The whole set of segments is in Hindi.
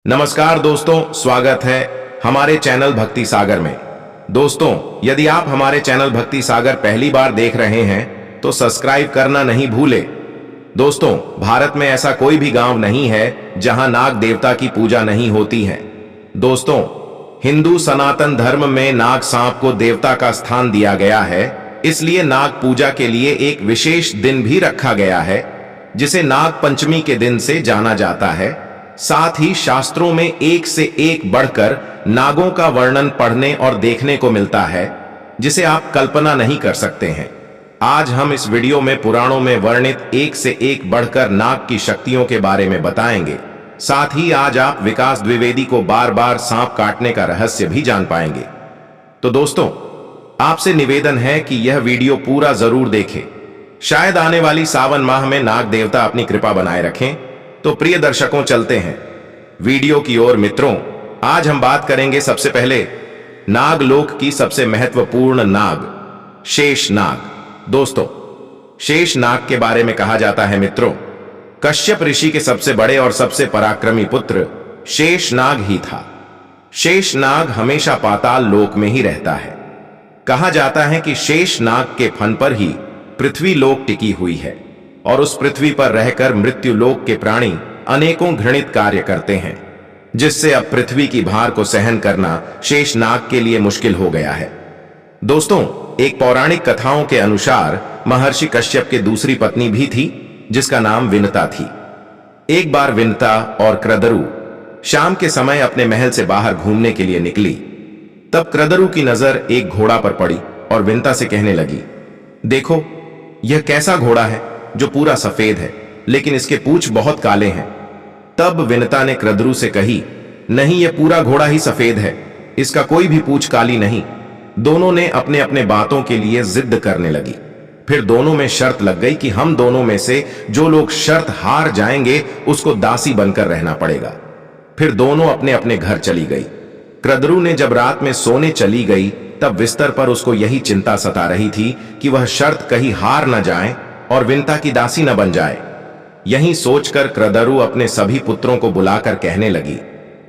नमस्कार दोस्तों, स्वागत है हमारे चैनल भक्ति सागर में। दोस्तों, यदि आप हमारे चैनल भक्ति सागर पहली बार देख रहे हैं तो सब्सक्राइब करना नहीं भूले। दोस्तों, भारत में ऐसा कोई भी गांव नहीं है जहां नाग देवता की पूजा नहीं होती है। दोस्तों, हिंदू सनातन धर्म में नाग सांप को देवता का स्थान दिया गया है, इसलिए नाग पूजा के लिए एक विशेष दिन भी रखा गया है जिसे नाग पंचमी के दिन से जाना जाता है। साथ ही शास्त्रों में एक से एक बढ़कर नागों का वर्णन पढ़ने और देखने को मिलता है जिसे आप कल्पना नहीं कर सकते हैं। आज हम इस वीडियो में पुराणों में वर्णित एक से एक बढ़कर नाग की शक्तियों के बारे में बताएंगे। साथ ही आज आप विकास द्विवेदी को बार बार सांप काटने का रहस्य भी जान पाएंगे। तो दोस्तों, आपसे निवेदन है कि यह वीडियो पूरा जरूर देखें। शायद आने वाली सावन माह में नाग देवता अपनी कृपा बनाए रखें। तो प्रिय दर्शकों, चलते हैं वीडियो की ओर। मित्रों, आज हम बात करेंगे सबसे पहले नागलोक की सबसे महत्वपूर्ण नाग, शेष नाग। दोस्तों, शेष नाग के बारे में कहा जाता है मित्रों, कश्यप ऋषि के सबसे बड़े और सबसे पराक्रमी पुत्र शेष नाग ही था। शेष नाग हमेशा पाताल लोक में ही रहता है। कहा जाता है कि शेष नाग के फन पर ही पृथ्वी लोक टिकी हुई है और उस पृथ्वी पर रहकर मृत्यु लोक के प्राणी अनेकों घृणित कार्य करते हैं, जिससे अब पृथ्वी की भार को सहन करना शेष नाग के लिए मुश्किल हो गया है। दोस्तों, एक पौराणिक कथाओं के अनुसार महर्षि कश्यप के दूसरी पत्नी भी थी जिसका नाम विनता थी। एक बार विनता और क्रदरु शाम के समय अपने महल से बाहर घूमने के लिए निकली। तब क्रदरु की नजर एक घोड़ा पर पड़ी और विनता से कहने लगी, देखो, यह कैसा घोड़ा है जो पूरा सफेद है, लेकिन इसके पूंछ बहुत काले हैं। तब विनता ने क्रदरु से कही, नहीं, यह पूरा घोड़ा ही सफेद है, इसका कोई भी पूंछ काली नहीं। दोनों ने अपने अपने बातों के लिए जिद करने लगी। फिर दोनों में शर्त लग गई कि हम दोनों में से जो लोग शर्त हार जाएंगे उसको दासी बनकर रहना पड़ेगा। फिर दोनों अपने अपने घर चली गई। क्रदरु ने जब रात में सोने चली गई तब बिस्तर पर उसको यही चिंता सता रही थी कि वह शर्त कहीं हार न जाए और विनता की दासी न बन जाए। यही सोचकर क्रदरु अपने सभी पुत्रों को बुलाकर कहने लगी,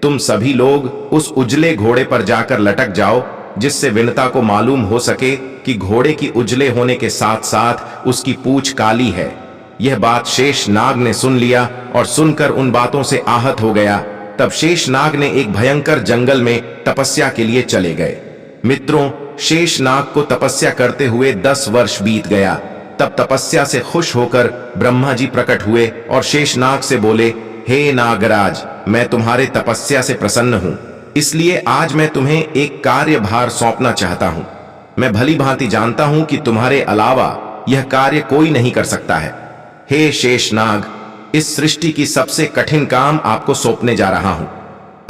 तुम सभी लोग उस उजले घोड़े पर जाकर लटक जाओ, जिससे विनता को मालूम हो सके कि घोड़े की उजले होने के साथ साथ उसकी पूंछ काली है। यह बात शेष नाग ने सुन लिया और सुनकर उन बातों से आहत हो गया। तब शेष नाग ने एक भयंकर जंगल में तपस्या के लिए चले गए। मित्रों, शेष नाग को तपस्या करते हुए 10 वर्ष बीत गया। तब तपस्या से खुश होकर ब्रह्मा जी प्रकट हुए और शेषनाग से बोले, हे नागराज, मैं तुम्हारे तपस्या से प्रसन्न हूं, इसलिए आज मैं तुम्हें एक कार्यभार सौंपना चाहता हूं। मैं भली भांति जानता हूं कि तुम्हारे अलावा यह कार्य कोई नहीं कर सकता है। हे शेषनाग, इस सृष्टि की सबसे कठिन काम आपको सौंपने जा रहा हूं।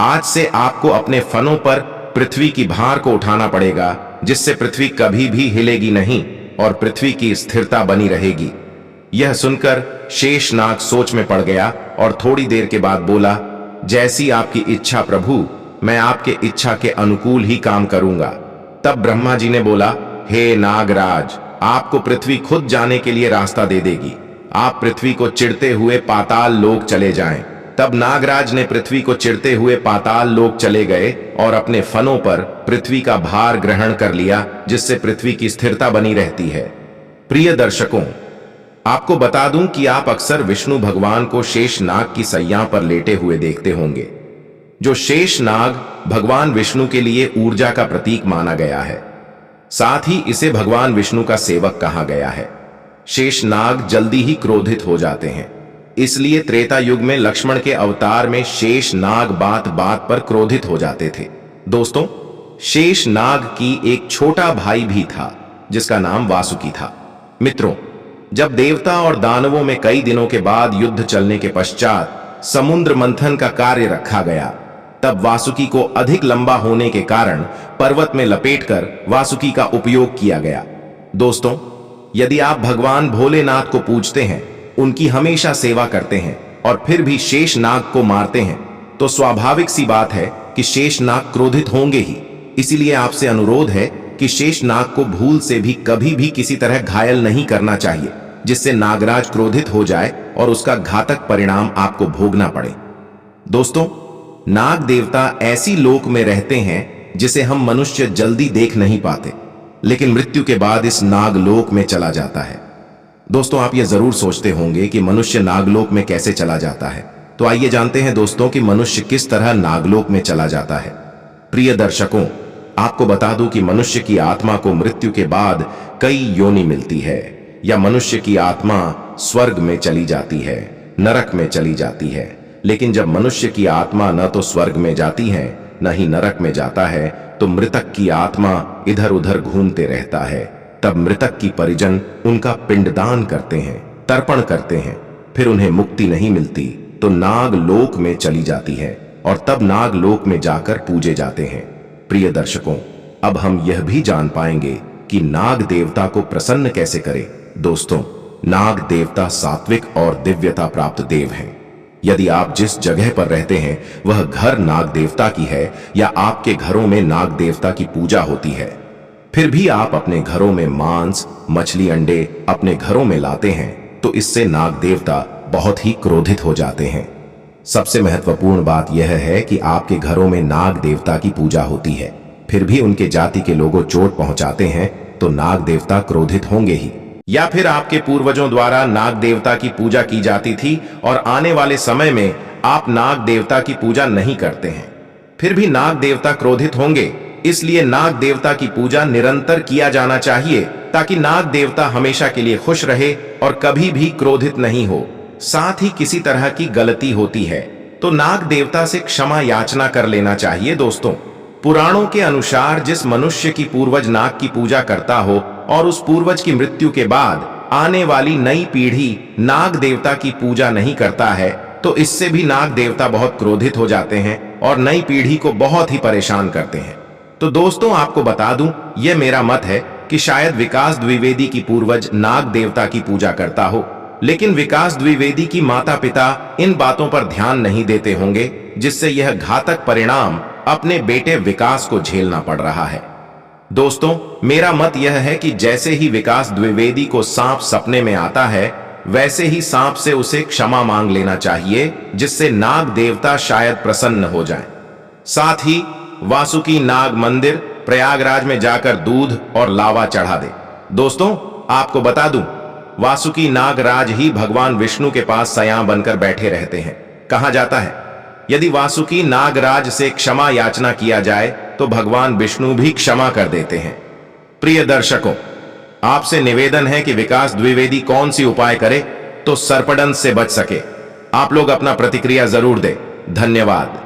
आज से आपको अपने फनों पर पृथ्वी की भार को उठाना पड़ेगा, जिससे पृथ्वी कभी भी हिलेगी नहीं और पृथ्वी की स्थिरता बनी रहेगी। यह सुनकर शेषनाग सोच में पड़ गया और थोड़ी देर के बाद बोला, जैसी आपकी इच्छा प्रभु, मैं आपके इच्छा के अनुकूल ही काम करूंगा। तब ब्रह्मा जी ने बोला, हे नागराज, आपको पृथ्वी खुद जाने के लिए रास्ता दे देगी। आप पृथ्वी को चिढ़ते हुए पाताल लोक चले जाएं। तब नागराज ने पृथ्वी को चिढ़ते हुए पाताल लोक चले गए और अपने फनों पर पृथ्वी का भार ग्रहण कर लिया, जिससे पृथ्वी की स्थिरता बनी रहती है। प्रिय दर्शकों, आपको बता दूं कि आप अक्सर विष्णु भगवान को शेष नाग की सैया पर लेटे हुए देखते होंगे। जो शेष नाग भगवान विष्णु के लिए ऊर्जा का प्रतीक माना गया है, साथ ही इसे भगवान विष्णु का सेवक कहा गया है। शेष नाग जल्दी ही क्रोधित हो जाते हैं, इसलिए त्रेता युग में लक्ष्मण के अवतार में शेष नाग बात बात पर क्रोधित हो जाते थे। दोस्तों, शेष नाग की एक छोटा भाई भी था जिसका नाम वासुकी था। मित्रों, जब देवता और दानवों में कई दिनों के बाद युद्ध चलने के पश्चात समुद्र मंथन का कार्य रखा गया, तब वासुकी को अधिक लंबा होने के कारण पर्वत में लपेटकर वासुकी का उपयोग किया गया। दोस्तों, यदि आप भगवान भोलेनाथ को पूजते हैं, उनकी हमेशा सेवा करते हैं और फिर भी शेष नाग को मारते हैं, तो स्वाभाविक सी बात है कि शेष नाग क्रोधित होंगे ही। इसीलिए आपसे अनुरोध है कि शेष नाग को भूल से भी कभी भी किसी तरह घायल नहीं करना चाहिए, जिससे नागराज क्रोधित हो जाए और उसका घातक परिणाम आपको भोगना पड़े। दोस्तों, नाग देवता ऐसी लोक में रहते हैं जिसे हम मनुष्य जल्दी देख नहीं पाते, लेकिन मृत्यु के बाद इस नागलोक में चला जाता है। दोस्तों, आप ये जरूर सोचते होंगे कि मनुष्य नागलोक में कैसे चला जाता है। तो आइए जानते हैं दोस्तों कि मनुष्य किस तरह नागलोक में चला जाता है। प्रिय दर्शकों, आपको बता दूं कि मनुष्य की आत्मा को मृत्यु के बाद कई योनि मिलती है, या मनुष्य की आत्मा स्वर्ग में चली जाती है, नरक में चली जाती है। लेकिन जब मनुष्य की आत्मा न तो स्वर्ग में जाती है न ही नरक में जाता है, तो मृतक की आत्मा इधर उधर घूमते रहता है। तब मृतक की परिजन उनका पिंडदान करते हैं, तर्पण करते हैं। फिर उन्हें मुक्ति नहीं मिलती तो नागलोक में चली जाती है, और तब नागलोक में जाकर पूजे जाते हैं। प्रिय दर्शकों, अब हम यह भी जान पाएंगे कि नाग देवता को प्रसन्न कैसे करें। दोस्तों, नाग देवता सात्विक और दिव्यता प्राप्त देव हैं। यदि आप जिस जगह पर रहते हैं वह घर नाग देवता की है, या आपके घरों में नाग देवता की पूजा होती है, फिर भी आप अपने घरों में मांस, मछली, अंडे अपने घरों में लाते हैं, तो इससे नाग देवता बहुत ही क्रोधित हो जाते हैं। सबसे महत्वपूर्ण बात यह है कि आपके घरों में नाग देवता की पूजा होती है, फिर भी उनके जाति के लोगों चोट पहुंचाते हैं, तो नाग देवता क्रोधित होंगे ही। या फिर आपके पूर्वजों द्वारा नाग देवता की पूजा की जाती थी और आने वाले समय में आप नाग देवता की पूजा नहीं करते हैं, फिर भी नाग देवता क्रोधित होंगे। इसलिए नाग देवता की पूजा निरंतर किया जाना चाहिए, ताकि नाग देवता हमेशा के लिए खुश रहे और कभी भी क्रोधित नहीं हो। साथ ही किसी तरह की गलती होती है तो नाग देवता से क्षमा याचना कर लेना चाहिए। दोस्तों, पुराणों के अनुसार जिस मनुष्य की पूर्वज नाग की पूजा करता हो और उस पूर्वज की मृत्यु के बाद आने वाली नई पीढ़ी नाग देवता की पूजा नहीं करता है, तो इससे भी नाग देवता बहुत क्रोधित हो जाते हैं और नई पीढ़ी को बहुत ही परेशान करते हैं। तो दोस्तों, आपको बता दूं, यह मेरा मत है कि शायद विकास द्विवेदी की पूर्वज नाग देवता की पूजा करता हो, लेकिन विकास द्विवेदी की माता पिता इन बातों पर ध्यान नहीं देते होंगे, जिससे यह घातक परिणाम अपने बेटे विकास को झेलना पड़ रहा है। दोस्तों, मेरा मत यह है कि जैसे ही विकास द्विवेदी को सांप सपने में आता है, वैसे ही सांप से उसे क्षमा मांग लेना चाहिए, जिससे नाग देवता शायद प्रसन्न हो जाएं। साथ ही वासुकी नाग मंदिर प्रयागराज में जाकर दूध और लावा चढ़ा दे। दोस्तों, आपको बता दूं, वासुकी नागराज ही भगवान विष्णु के पास सयां बनकर बैठे रहते हैं। कहा जाता है, यदि वासुकी नागराज से क्षमा याचना किया जाए तो भगवान विष्णु भी क्षमा कर देते हैं। प्रिय दर्शकों, आपसे निवेदन है कि विकास द्विवेदी कौन सी उपाय करे तो सर्पदंश से बच सके। आप लोग अपना प्रतिक्रिया जरूर दें। धन्यवाद।